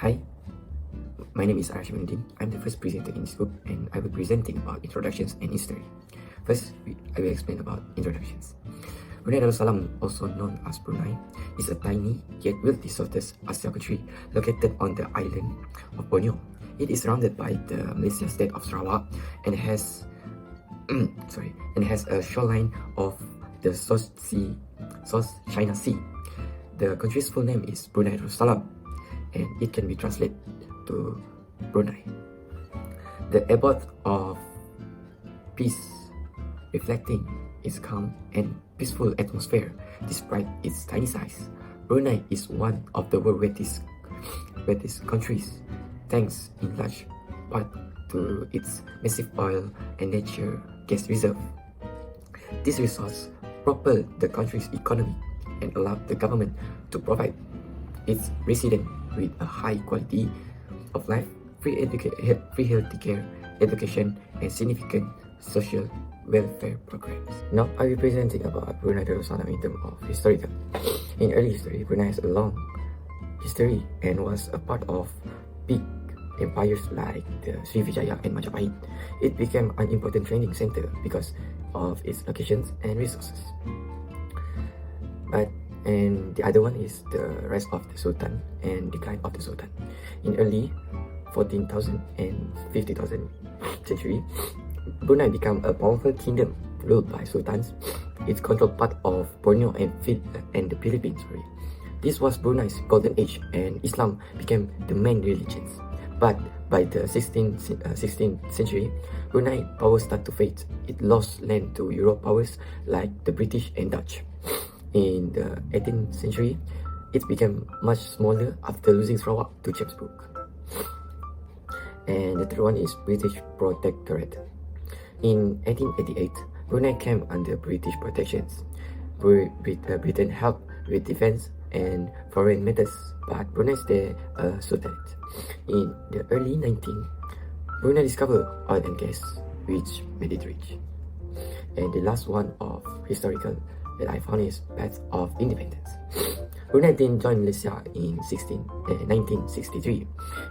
Hi, my name is Arshimundin. I'm the first presenter in this group and I will be presenting about introductions and history. First, I will explain about introductions. Brunei Darussalam, also known as Brunei, is a tiny yet wealthy Southeast Asia country located on the island of Borneo. It is surrounded by the Malaysia state of Sarawak and has a shoreline of the South China Sea. The country's full name is Brunei Darussalam, and it can be translated to Brunei. The abode of peace, reflecting its calm and peaceful atmosphere despite its tiny size. Brunei is one of the world's wealthiest countries, thanks in large part to its massive oil and natural gas reserve. This resource propelled the country's economy and allowed the government to provide its residents with a high quality of life, free healthcare, education, and significant social welfare programs. Now I will be presenting about Brunei Darussalam in terms of historical. In early history, Brunei has a long history and was a part of big empires like the Srivijaya and Majapahit. It became an important training center because of its locations and resources. And the other one is the rise of the Sultan and decline of the Sultan. In early 14,000 and 50,000 century, Brunei became a powerful kingdom ruled by sultans. It controlled part of Borneo and the Philippines. This was Brunei's golden age, and Islam became the main religion. But by the 16th century, Brunei power started to fade. It lost land to Europe powers like the British and Dutch. In the 18th century, it became much smaller after losing Sarawak to Habsburg. And the third one is British Protectorate. In 1888, Brunei came under British protections. Britain helped with defense and foreign matters, but Brunei stayed a sultanate. In the early 19th, Brunei discovered oil and gas, which made it rich. And the last one of historical that I found is Path of Independence. Brunei then joined Malaysia in 1963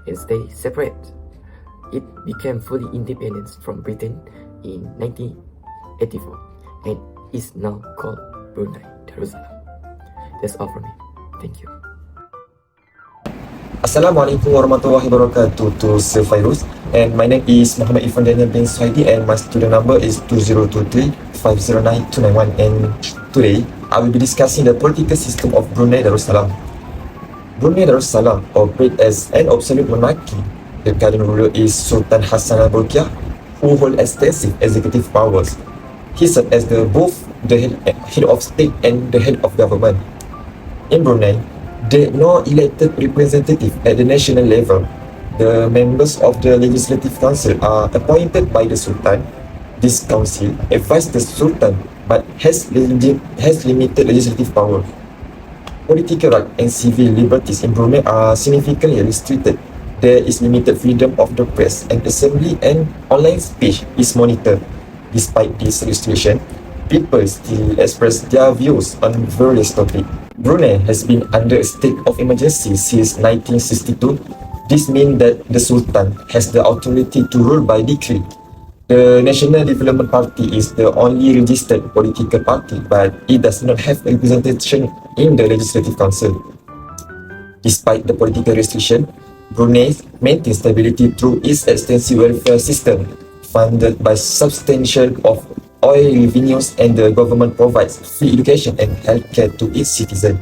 and stayed separate. It became fully independent from Britain in 1984 and is now called Brunei Darussalam. That's all from me. Thank you. Assalamualaikum warahmatullahi wabarakatuh to Sir Fairuz, and my name is Muhammad Irfan Daniel bin Suhaidi and my student number is 2023-509-291, and today I will be discussing the political system of Brunei Darussalam. Brunei Darussalam operates as an absolute monarchy. The current ruler is Sultan Hassan al-Bolkiah, who holds extensive executive powers. He serves as both the head of state and the head of government. In Brunei, there are no elected representatives at the national level. The members of the Legislative Council are appointed by the Sultan. This council advises the Sultan but has limited legislative power. Political rights and civil liberties in Brunei are significantly restricted. There is limited freedom of the press, and assembly and online speech is monitored. Despite this restriction, people still express their views on various topics. Brunei has been under a state of emergency since 1962. This means that the Sultan has the authority to rule by decree. The National Development Party is the only registered political party, but it does not have representation in the Legislative Council. Despite the political restriction, Brunei maintains stability through its extensive welfare system, funded by substantial of oil revenues, and the government provides free education and healthcare to its citizens.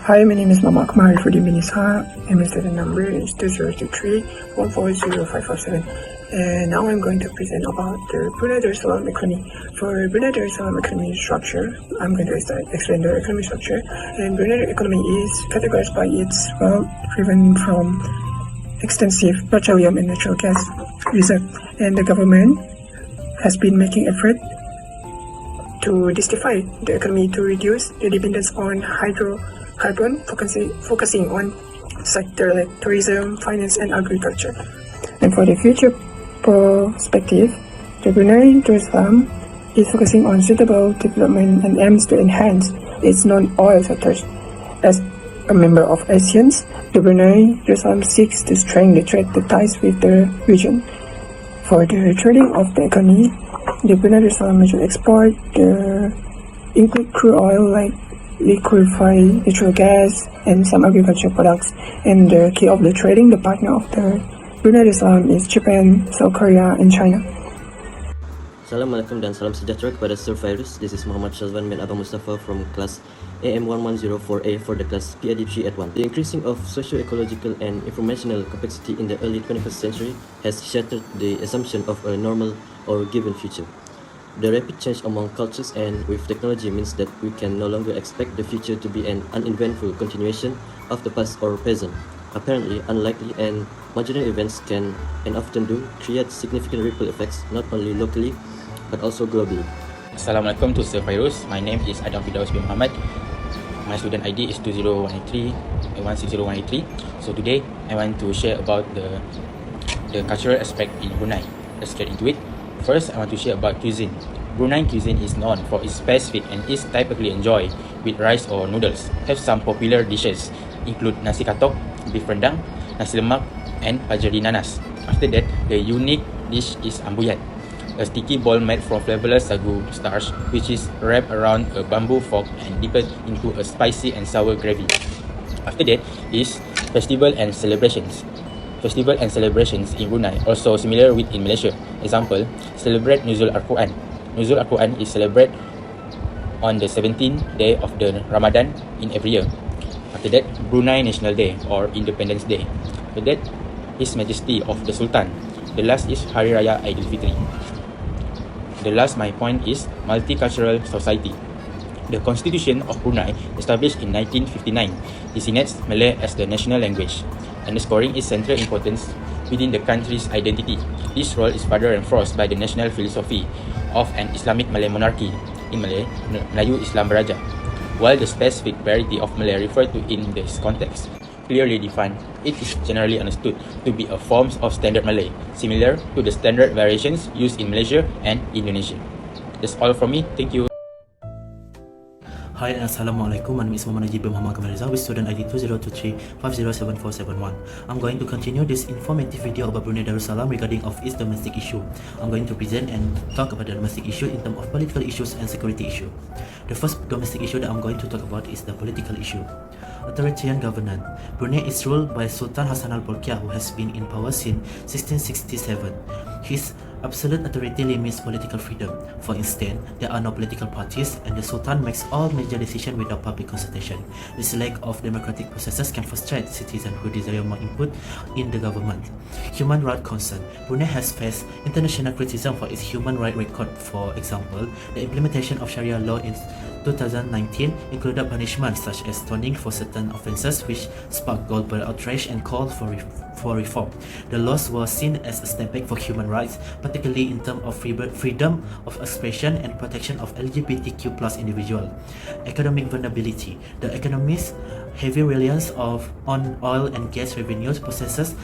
Hi, my name is Mama Akmal Fudi Minisa, and my student number is 2023-140547. And now I'm going to present about the Brunei Darussalam economy. For Brunei Darussalam economy structure, I'm going to explain the economy structure. And Brunei economy is categorized by its wealth driven from extensive petroleum and natural gas reserve. And the government has been making effort to diversify the economy to reduce the dependence on hydrocarbon, focusing on sectors like tourism, finance, and agriculture. And for the future perspective, the Brunei Darussalam is focusing on suitable development and aims to enhance its non-oil sectors as a member of ASEAN, the Brunei Darussalam seeks to strengthen the ties with the region. For the trading of the economy, the Brunei Darussalam should export include crude oil like liquefied natural gas and some agricultural products. And the key of the trading, the partner of the Brunei Darussalam is Japan, South Korea, and China. Assalamualaikum dan salam sejahtera kepada survivors. This is Muhammad Shazwan bin Abang Mustafa from class AM1104A for the class PAD381. The increasing of socio-ecological and informational complexity in the early 21st century has shattered the assumption of a normal or given future. The rapid change among cultures and with technology means that we can no longer expect the future to be an uneventful continuation of the past or present. Apparently, unlikely and marginal events can, and often do, create significant ripple effects not only locally but also globally. Assalamualaikum to survivors. My name is Adam Fidaus bin Muhammad. My student ID is 20183 So today I want to share about the cultural aspect in Brunei. Let's get into it. First, I want to share about cuisine. Brunei cuisine is known for its specific and is typically enjoyed with rice or noodles. Have some popular dishes include nasi katok, beef rendang, nasi lemak, and pajari nanas. After that, the unique dish is ambuyat, a sticky ball made from flavorless sagu starch, which is wrapped around a bamboo fork and dipped into a spicy and sour gravy. After that is festival and celebrations. Festival and celebrations in Brunei also similar with in Malaysia. Example, celebrate Nuzul Al-Quran. Nuzul Al-Quran is celebrated on the 17th day of the Ramadan in every year. After that, Brunei National Day or Independence Day. After that, His Majesty of the Sultan. The last is Hari Raya Aidilfitri. The last my point is multicultural society. The Constitution of Brunei, established in 1959, designates Malay as the national language, underscoring its central importance within the country's identity. This role is further reinforced by the national philosophy of an Islamic Malay monarchy, in Malay, Melayu Islam Beraja, while the specific variety of Malay referred to in this context clearly defined. It is generally understood to be a form of Standard Malay, similar to the standard variations used in Malaysia and Indonesia. That's all from me. Thank you. Hi and Assalamualaikum. My name is Muhammad Najib bin Muhammad Kamaliza with student ID 2023507471. I'm going to continue this informative video about Brunei Darussalam regarding of its domestic issue. I'm going to present and talk about the domestic issue in terms of political issues and security issue. The first domestic issue that I'm going to talk about is the political issue. Authoritarian governance. Brunei is ruled by Sultan Hassan al-Bolkiah, who has been in power since 1667. His absolute authority limits political freedom. For instance, there are no political parties and the Sultan makes all major decisions without public consultation. This lack of democratic processes can frustrate citizens who desire more input in the government. Human rights concern. Brunei has faced international criticism for its human rights record. For example, the implementation of Sharia law in 2019 included punishments such as stoning for certain offences, which sparked global outrage and called for reform. The laws were seen as a step back for human rights, particularly in terms of freedom of expression and protection of LGBTQ+ individuals. Economic vulnerability. The economy's heavy reliance on oil and gas revenues possesses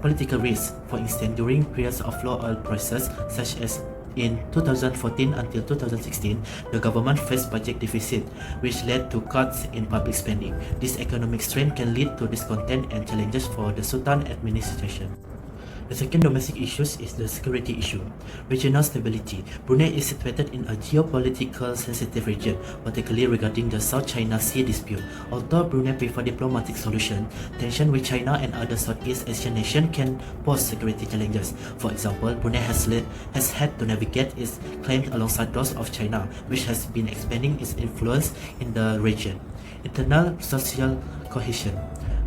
political risk. For instance, during periods of low oil prices, such as in 2014 until 2016, the government faced budget deficit, which led to cuts in public spending. This economic strain can lead to discontent and challenges for the Sultan administration. The second domestic issue is the security issue. Regional stability. Brunei is situated in a geopolitical sensitive region, particularly regarding the South China Sea dispute. Although Brunei prefer diplomatic solution, tension with China and other Southeast Asian nations can pose security challenges. For example, Brunei has had to navigate its claims alongside those of China, which has been expanding its influence in the region. Internal social cohesion.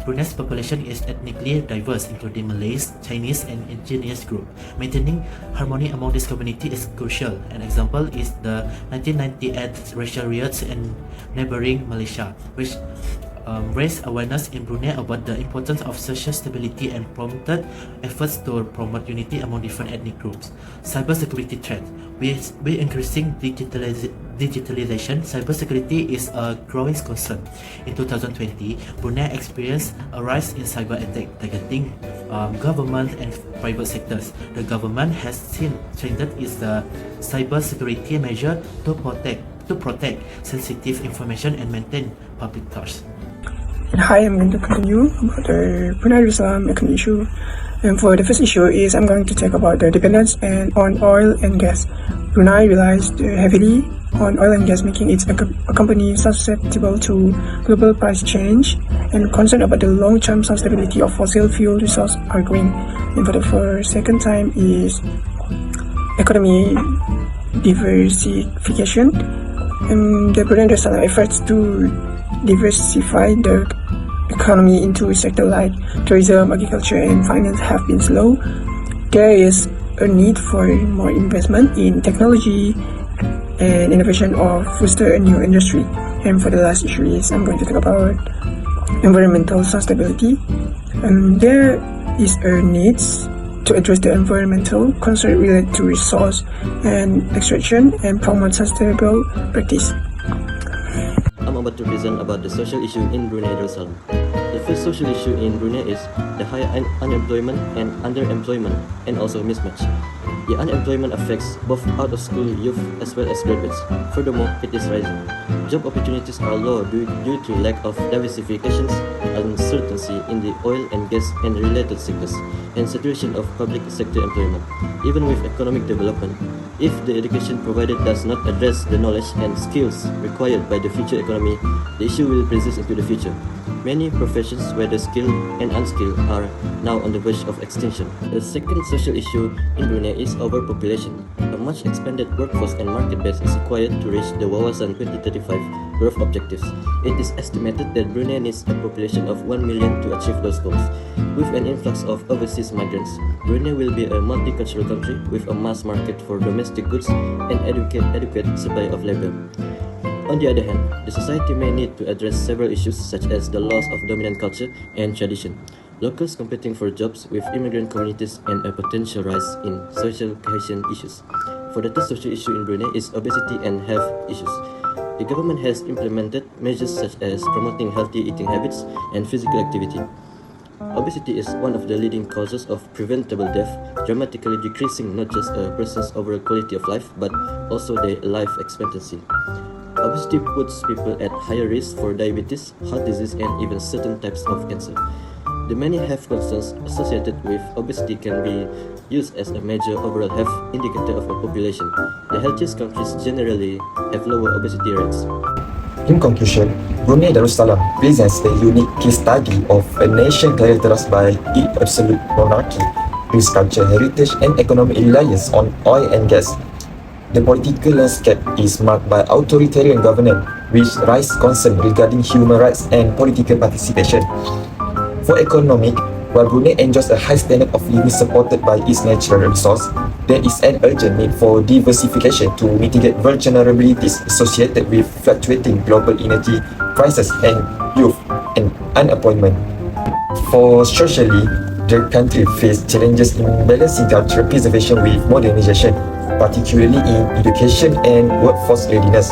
Brunei's population is ethnically diverse, including Malays, Chinese, and indigenous groups. Maintaining harmony among this community is crucial. An example is the 1998 racial riots in neighboring Malaysia, which raised awareness in Brunei about the importance of social stability and prompted efforts to promote unity among different ethnic groups. Cybersecurity threat. With increasing digitalization, cybersecurity is a growing concern. In 2020, Brunei experienced a rise in cyber attacks targeting government and private sectors. The government has strengthened its cybersecurity measure to protect sensitive information and maintain public trust. Hi, I'm going to continue about the Brunei Darussalam economic issue. And for the first issue is I'm going to talk about the dependence on oil and gas. Brunei relies heavily on oil and gas, making it a company susceptible to global price change, and concern about the long-term sustainability of fossil fuel resources are growing. And for the second time is economy diversification. And the Brunei Darussalam efforts to diversify the economy into sectors like tourism, agriculture, and finance have been slow. There is a need for more investment in technology and innovation or foster a new industry. And for the last issue is I'm going to talk about environmental sustainability. There is a need to address the environmental concern related to resource and extraction and promote sustainable practice. I'm about to present about the social issue in Brunei Darussalam. The first social issue in Brunei is the high unemployment and underemployment, and also mismatch. The unemployment affects both out-of-school youth as well as graduates. Furthermore, it is rising. Job opportunities are low due to lack of diversification, uncertainty in the oil and gas and related sectors, and saturation of public sector employment. Even with economic development, if the education provided does not address the knowledge and skills required by the future economy, the issue will persist into the future. Many professions, whether skilled and unskilled, are now on the verge of extinction. The second social issue in Brunei is overpopulation. A much expanded workforce and market base is required to reach the Wawasan 2035 growth objectives. It is estimated that Brunei needs a population of 1 million to achieve those goals. With an influx of overseas migrants, Brunei will be a multicultural country with a mass market for domestic goods and adequate supply of labor. On the other hand, the society may need to address several issues such as the loss of dominant culture and tradition, locals competing for jobs with immigrant communities, and a potential rise in social cohesion issues. For the third social issue in Brunei is obesity and health issues. The government has implemented measures such as promoting healthy eating habits and physical activity. Obesity is one of the leading causes of preventable death, dramatically decreasing not just a person's overall quality of life but also their life expectancy. Obesity puts people at higher risk for diabetes, heart disease, and even certain types of cancer. The many health concerns associated with obesity can be used as a major overall health indicator of a population. The healthiest countries generally have lower obesity rates. In conclusion, Brunei Darussalam presents a unique case study of a nation characterized by its absolute monarchy, rich culture, heritage, and economic reliance on oil and gas. The political landscape is marked by authoritarian governance, which raises concern regarding human rights and political participation. For economic, while Brunei enjoys a high standard of living supported by its natural resource, there is an urgent need for diversification to mitigate vulnerabilities associated with fluctuating global energy prices and youth and unemployment. For socially, the country faces challenges in balancing cultural preservation with modernization, particularly in education and workforce readiness.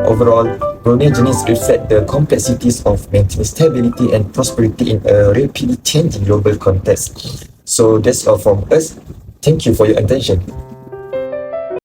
Overall, Brunei journeys reflect the complexities of maintaining stability and prosperity in a rapidly changing global context. So that's all from us. Thank you for your attention.